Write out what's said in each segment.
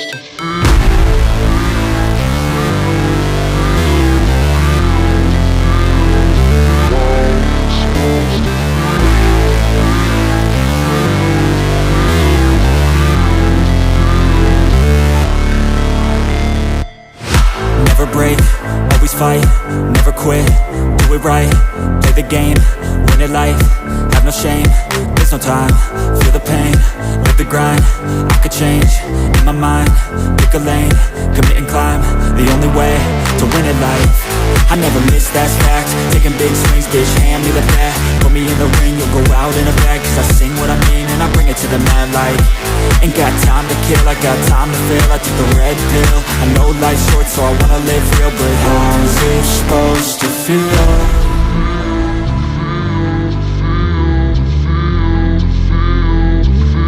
Never break, always fight, never quit, do it right, play the game, win it life, have no shame, there's no time, feel the pain, live the grind, I could change, in my mind, pick a lane, commit and climb, the only way to win it life. I never miss, that's fact, taking big swings, bitch, hand me the bat, put me in the ring, you'll go out in a bag, cause I sing what I mean and I bring it to the mad light. Ain't got time to kill, I got time to feel, I took the red pill, I know life's short so I wanna live real, but how's it supposed to feel?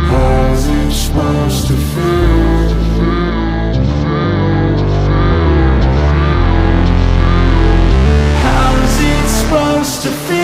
How's it supposed to feel? How's it supposed to feel?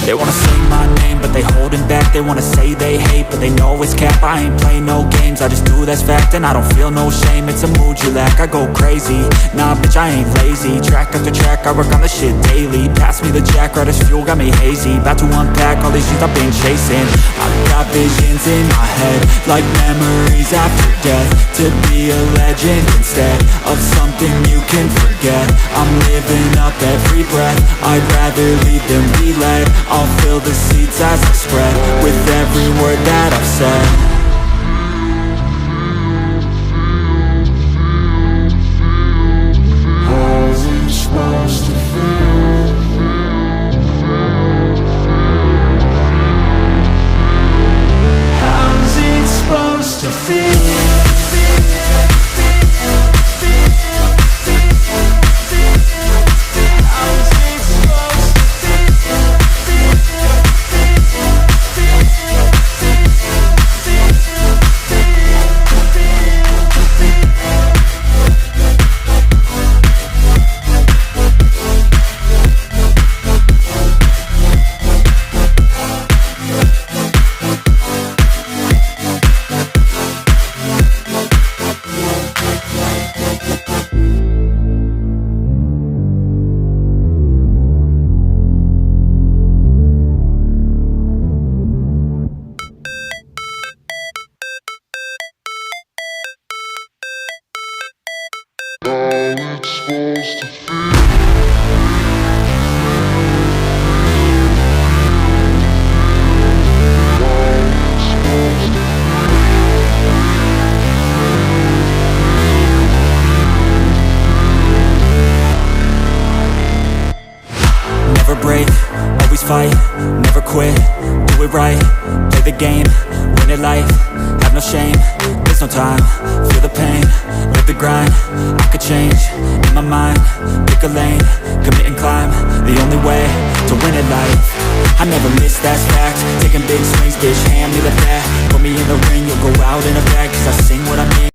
They wanna say my name, but they holding back. They wanna say they hate, but they know it's cap. I ain't play no games, I just do that's fact. And I don't feel no shame, it's a mood you lack. I go crazy, nah bitch I ain't lazy. Track after track, I work on this shit daily. Pass me the jack, right as fuel, got me hazy. About to unpack all these things I've been chasing. I've got visions in my head, like memories after death. To be a legend instead of something you can forget. I'm living up every breath, I'd rather lead than be led. I'll fill the seats as I spread with every word that I've said. How's it supposed to feel? How's it supposed to feel? Never break, always fight, never quit, do it right, play the game, win it life, have no shame, there's no time, feel the pain, live the grind, I could change, in my mind, pick a lane, commit and climb, the only way to win it life. I never miss, that's fact, taking big swings, bitch, hand me the bat, put me in the ring, you'll go out in a bag, cause I sing what I mean.